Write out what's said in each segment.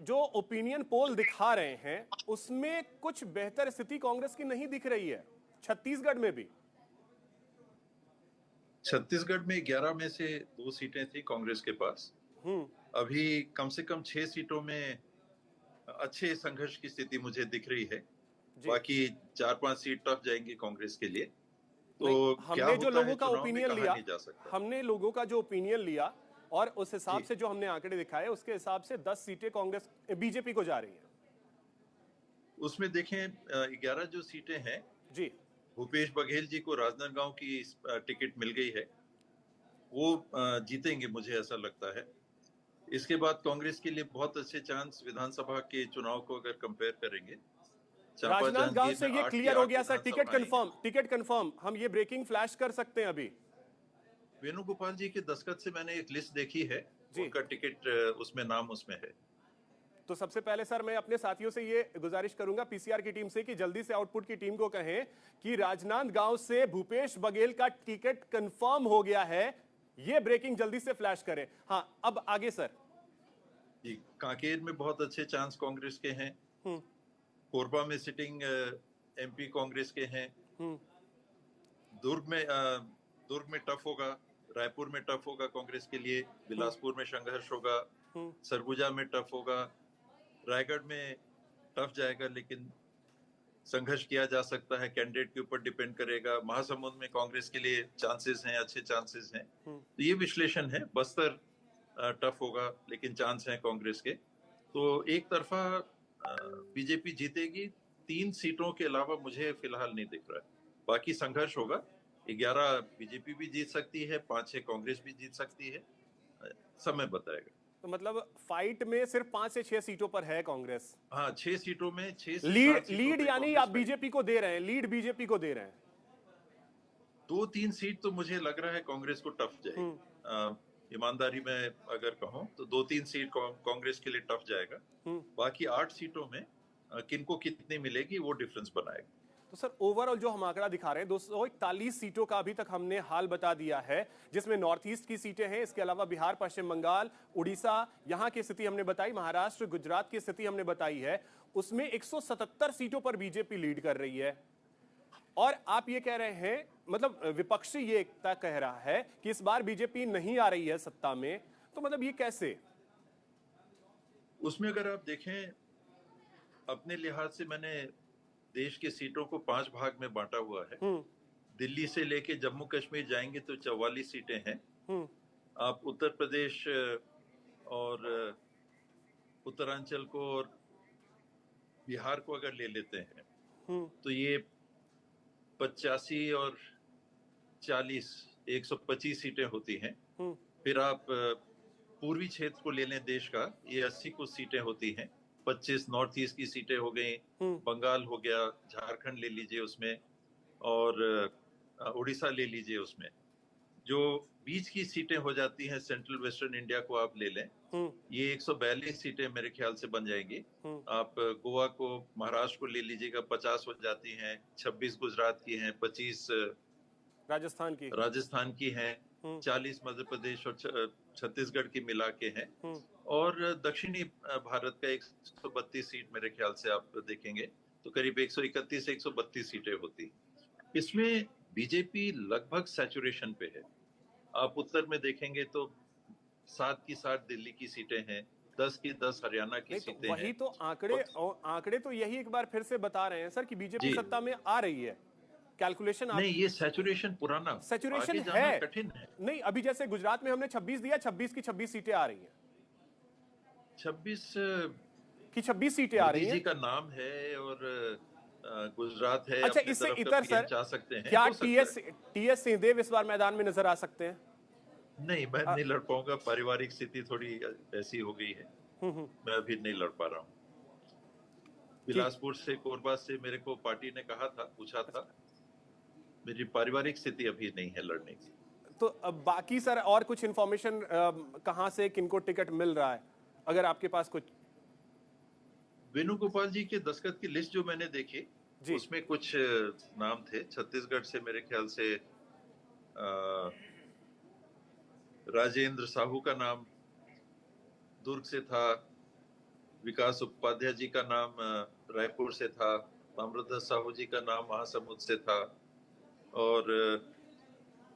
जो opinion poll दिखा रहे हैं उसमें कुछ बेहतर स्थिति कांग्रेस की नहीं दिख रही है, छत्तीसगढ़ में भी। छत्तीसगढ़ में 11 में से 2 सीटें थी कांग्रेस के पास। अभी कम से कम 6 सीटों में अच्छे संघर्ष की स्थिति मुझे दिख रही है। बाकी 4-5 सीट टफ जाएंगी कांग्रेस के लिए। तो क्या हमने जो होता है लोगों का चुनाव में ओपिनियन कहा लिया, नहीं जा सकता। हमने लोगों का जो ओपिनियन लिया और उस हिसाब से जो हमने आंकड़े दिखाए उसके हिसाब से 10 सीटें कांग्रेस बीजेपी को जा रही हैं। उसमें देखें 11 जो सीटें हैं जी, भूपेश बघेल जी को राजनांदगांव की टिकट मिल गई है, वो जीतेंगे मुझे ऐसा लगता है। इसके बाद कांग्रेस के लिए बहुत अच्छे चांस विधानसभा के चुनाव को अगर कंपेयर करेंगे, चांपा राजनांदगांव जांजगीर से में ये 8 की क्लियर हो 8 गया सर, टिकट विधानसभाएं हैं। Confirm, ticket confirm. हम ये ब्रेकिंग फ्लैश कर सकते हैं अभी। वेणुगोपाल जी के दस्तखत से मैंने एक लिस्ट देखी है, उनका टिकट उसमें नाम उसमें है। तो सबसे पहले सर मैं अपने साथियों से ये गुजारिश करूंगा पीसीआर की टीम से कि जल्दी से आउटपुट की टीम को कहें कि राजनांदगांव से भूपेश बघेल का टिकट कंफर्म हो गया है। ये ब्रेकिंग जल्दी से फ्लैश करें। हाँ, अब आगे सर। जी, कांकेर में बहुत अच्छे चांस कांग्रेस के हैं। कोरबा में सिटिंग एमपी कांग्रेस के हैं। दुर्ग में टफ होगा, रायपुर में टफ होगा कांग्रेस के लिए, बिलासपुर में संघर्ष होगा, सरगुजा में टफ होगा, रायगढ़ में टफ जाएगा लेकिन संघर्ष किया जा सकता है, कैंडिडेट के ऊपर डिपेंड करेगा। महासमुंद में कांग्रेस के लिए चांसेस हैं, अच्छे चांसेस हैं। तो ये विश्लेषण है। बस्तर टफ होगा लेकिन चांस है कांग्रेस के। तो एक तरफा बीजेपी जीतेगी। 3 सीटों के अलावा मुझे फिलहाल नहीं दिख रहा है। बाकी संघर्ष होगा। 11 बीजेपी भी जीत सकती है, 5-6 कांग्रेस भी जीत सकती है, समय बताएगा। तो मतलब फाइट में सिर्फ 5 से 6 सीटों पर है कांग्रेस। हाँ, 6 सीटों में 6 से 7 सीटों लीड पे यानी कांग्रेस आप बीजेपी को दे रहे हैं, लीड बीजेपी को दे रहे हैं। 2-3 सीट तो मुझे लग रहा है कांग्रेस को टफ जाएगी। ईमानदारी में अगर कहूं तो 2-3 सीट कांग्रेस के लिए टफ जाएगा। बाकी 8 सीटों में किनको कितनी मिलेगी वो डिफरेंस बनाएगा। तो सर ओवरऑल जो हम आंकड़ा दिखा रहे हैं 241 सीटों का अभी तक हमने हाल बता दिया है, जिसमें नॉर्थ ईस्ट की सीटें हैं, इसके अलावा बिहार, पश्चिम बंगाल, उड़ीसा, यहां की स्थिति हमने बताई, महाराष्ट्र, गुजरात की स्थिति हमने बताई है। उसमें 177 सीटों पर बीजेपी लीड कर रही है। और आप ये कह रहे हैं, मतलब विपक्षी ये एकता कह रहा है कि इस बार बीजेपी नहीं आ रही है सत्ता में, तो मतलब ये कैसे? उसमें अगर आप देखें अपने लिहाज से मैंने देश के सीटों को 5 भाग में बांटा हुआ है। दिल्ली से लेके जम्मू कश्मीर जाएंगे तो 44 सीटें हैं। आप उत्तर प्रदेश और उत्तरांचल को और बिहार को अगर ले लेते हैं तो ये 85 और 40 125 सीटें होती हैं। फिर आप पूर्वी क्षेत्र को ले लें देश का, ये 80 कुछ सीटें होती हैं। 25 नॉर्थ ईस्ट की सीटें हो गई, बंगाल हो गया, झारखंड ले लीजिए उसमें, और उड़ीसा ले लीजिए उसमें। जो बीच की सीटें हो जाती हैं, सेंट्रल वेस्टर्न इंडिया को आप ले लें, ये 142 सीटें मेरे ख्याल से बन जाएंगी। आप गोवा को, महाराष्ट्र को ले लीजिएगा, 50 हो जाती हैं। 26 गुजरात की हैं, 25 राजस्थान की हैं, 40 मध्य प्रदेश और छत्तीसगढ़ की मिला के हैं। और दक्षिणी भारत का 132 सीट मेरे ख्याल से आप देखेंगे तो करीब 131 से 132 सीटें होती। इसमें बीजेपी लगभग सैचुरेशन पे है। आप उत्तर में देखेंगे तो 7 की 7 दिल्ली की सीटें हैं, 10 की 10 हरियाणा की सीटें हैं। वही तो आंकड़े तो यही एक बार फिर से बता रहे हैं सर कि बीजेपी सत्ता में आ रही है। कैलकुलेशन नहीं, ये सैचुरेशन पुराना, सैचुरेशन आगे जाना कठिन है। नहीं, अभी जैसे गुजरात में हमने 26 दिया, 26 की 26 सीटें आ रही हैं। 26 की 26 सीटें आ रही हैं। मोदी जी का नाम है और गुजरात है। अच्छा, इससे इतर सर जा सकते हैं, क्या टीएस सिंहदेव इस बार मैदान में नजर आ सकते हैं? नहीं, मैं नहीं लड़ पाऊंगा। पारिवारिक स्थिति थोड़ी ऐसी हो गई है, मैं अभी नहीं लड़ पा रहा हूँ। बिलासपुर से, कोरबा से मेरे को पार्टी ने कहा था, पूछा था, मेरी पारिवारिक स्थिति अभी नहीं है लड़ने की। तो अब बाकी सर और कुछ इंफॉर्मेशन कहां से किनको टिकट मिल रहा है, अगर आपके पास कुछ? वेणुगोपाल जी के दस्तखत की लिस्ट जो मैंने देखी उसमें कुछ नाम थे। छत्तीसगढ़ से मेरे ख्याल से राजेंद्र साहू का नाम, दुर्ग से था, विकास उपाध्याय जी का नाम रायपुर से था, ताम्रध्वज साहू जी का नाम महासमुंद से था, और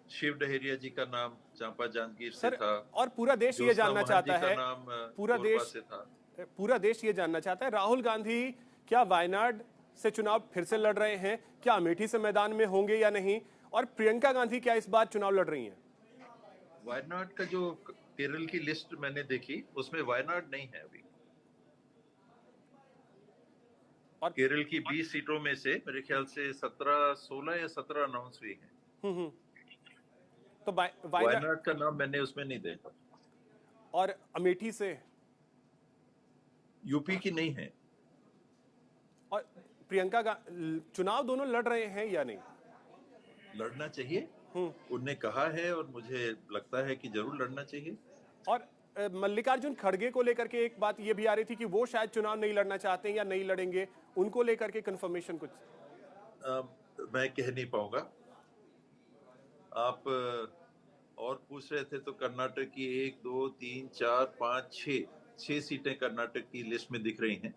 शिव डहेरिया जी का नाम चांपा जांजगीर से सर, था, और पूरा देश ये ज्योत्सना जानना महंत चाहता जी का है, नाम पूरा कोरबा देश से था। पूरा देश ये जानना चाहता है, राहुल गांधी क्या वायनाड से चुनाव फिर से लड़ रहे हैं? क्या अमेठी से मैदान में होंगे या नहीं? और प्रियंका गांधी क्या इस बार चुनाव लड़ रही हैं? वायनाड का जो केरल की लिस्ट मैंने देखी, उसमें वायनाड नहीं है अभी। और केरल की 20 सीटों में से मेरे ख्याल से 16 या 17 अनाउंस हुई हैं। तो वायनाड वायनाड का नाम मैंने उसमें नहीं देखा। और अमेठी से यूपी की नहीं है। और प्रियंका चुनाव दोनों लड़ रहे हैं या नहीं? लड़ना चाहिए, उनने कहा है, और मुझे लगता है कि जरूर लड़ना चाहिए। और मल्लिकार्जुन खड़गे को लेकर के एक बात ये भी आ रही थी कि वो शायद चुनाव नहीं लड़ना चाहते हैं या नहीं लड़ेंगे, उनको लेकर के कंफर्मेशन कुछ? मैं कह नहीं पाऊंगा। आप और पूछ रहे थे तो कर्नाटक की 1 2 3 4 5 6 सीटें कर्नाटक की लिस्ट में दिख रही हैं,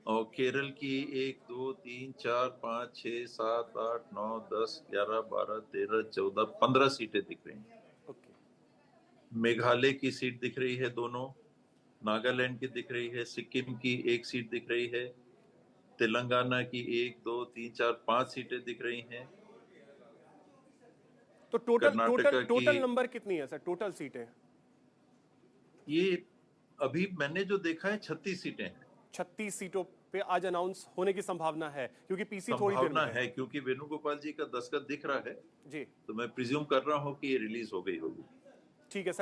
और केरल की 1 2 3 4 5 6 7 8 9 10 11 12 13 14 15 सीटें दिख रही हैं। मेघालय की सीट दिख रही है दोनों, नागालैंड की दिख रही है, सिक्किम की एक सीट दिख रही है, तेलंगाना की 1 2 3 4 5 सीटें दिख रही हैं। तो टोटल नंबर कितनी है सर, टोटल सीटें? ये अभी मैंने जो देखा है 36 सीटें हैं। 36 सीटों पे आज अनाउंस होने की संभावना है, क्योंकि पीसी थोड़ी देर में संभावना है, क्योंकि वेणुगोपाल जी का दस्तखत दिख रहा है जी। तो मैं प्रिज्यूम कर रहा हूं कि ये रिलीज हो गई होगी। ठीक है सर।